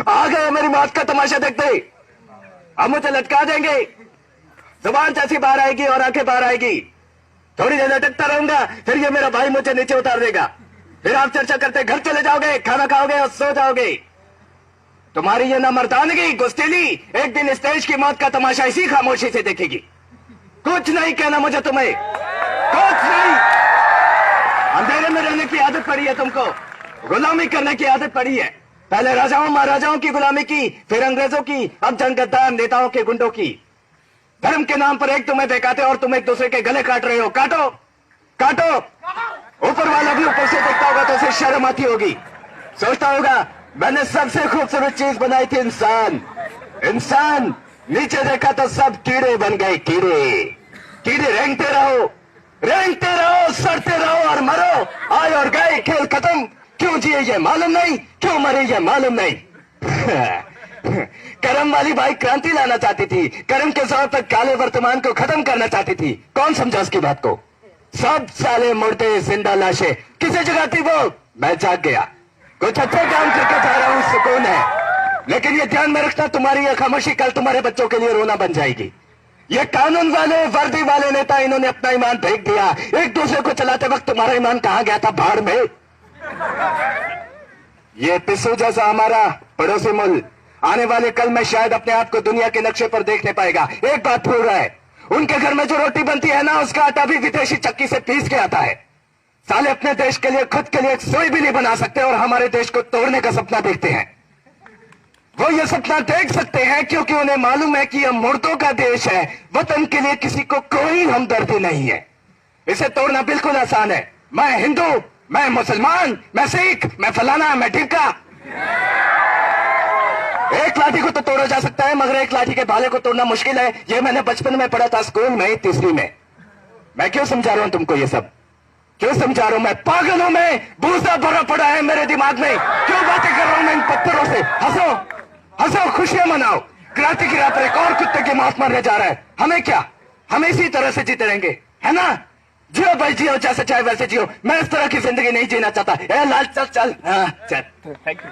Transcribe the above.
आ गए मेरी मौत का तमाशा देखते। अब मुझे लटका देंगे, जुबान जैसी बाहर आएगी और आंखें बाहर आएगी। थोड़ी देर लटकता रहूंगा, फिर ये मेरा भाई मुझे नीचे उतार देगा। फिर आप चर्चा करते घर चले जाओगे, खाना खाओगे और सो जाओगे। तुम्हारी ये नामर्दानगी, गुस्तीली एक दिन स्टेज की मौत का तमाशा इसी खामोशी से देखेगी। कुछ नहीं कहना मुझे तुम्हें, कुछ नहीं। अंधेरे में रहने की आदत पड़ी है तुमको, गुलामी करने की आदत पड़ी है। पहले राजाओं महाराजाओं की गुलामी की, फिर अंग्रेजों की, अब जंगद्दार नेताओं के गुंडों की। धर्म के नाम पर एक तुम्हें बेकाते और तुम एक दूसरे के गले काट रहे हो। काटो काटो। ऊपर वाला भी ऊपर से देखता होगा तो उसे शर्म आती होगी। सोचता होगा मैंने सबसे खूबसूरत चीज बनाई थी, इंसान। इंसान नीचे देखा तो सब कीड़े बन गए। कीड़े कीड़े रेंगते रहो, सड़ते रहो और मरो। आए और गए, खेल खत्म। क्यों जिए ये मालूम नहीं, क्यों मरे ये मालूम नहीं। करम वाली बाई क्रांति लाना चाहती थी, करम के जोर पर काले वर्तमान को खत्म करना चाहती थी। कौन समझा उसकी बात को? सब साले मुर्दे जिंदा लाशें। किसे जगाती वो? मैं जाग गया। कुछ अच्छा काम करके जा रहा हूं, सुकून है। लेकिन ये ध्यान में रखना, तुम्हारी ये खामोशी कल तुम्हारे बच्चों के लिए रोना बन जाएगी। ये कानून वाले वर्दी वाले नेता, इन्होंने अपना ईमान फेंक दिया। एक दूसरे को चलाते वक्त तुम्हारा ईमान कहां गया था? भाड़ में। ये पिस्सू जैसा हमारा पड़ोसी मुल्क आने वाले कल में शायद अपने आप को दुनिया के नक्शे पर देख नहीं पाएगा। एक बात भूल रहा है, उनके घर में जो रोटी बनती है ना, उसका आटा भी विदेशी चक्की से पीस के आता है। साले अपने देश के लिए, खुद के लिए एक सोई भी नहीं बना सकते और हमारे देश को तोड़ने का सपना देखते हैं। वो ये सपना देख सकते हैं क्योंकि उन्हें मालूम है कि यह मुर्दों का देश है। वतन के लिए किसी को कोई हमदर्दी नहीं है। इसे तोड़ना बिल्कुल आसान है। मैं हिंदू, मैं मुसलमान, मैं सिख, मैं फलाना, मैं ढिमका। एक लाठी को तो तोड़ा जा सकता है, मगर एक लाठी के भाले को तोड़ना मुश्किल है। ये मैंने बचपन में पढ़ा था, स्कूल में, तीसरी में। मैं क्यों समझा रहा हूं तुमको ये सब? क्यों समझा रहा हूं? मैं पागल हूं, मैं भूसा भरा पड़ा है मेरे दिमाग में। क्यों बातें कर रहा हूं मैं इन पत्थरों से? हंसो हंसो, खुशियां मनाओ। क्रांति की राह पर एक और कुत्ते की मौत मरने जा रहा है। हमें क्या, हम इसी तरह से जीते रहेंगे, है ना? जियो भाई जियो, जैसे चाहे वैसे जियो। मैं इस तरह की जिंदगी नहीं जीना चाहता। ए लाल चल चल, हाँ चल। Thank you.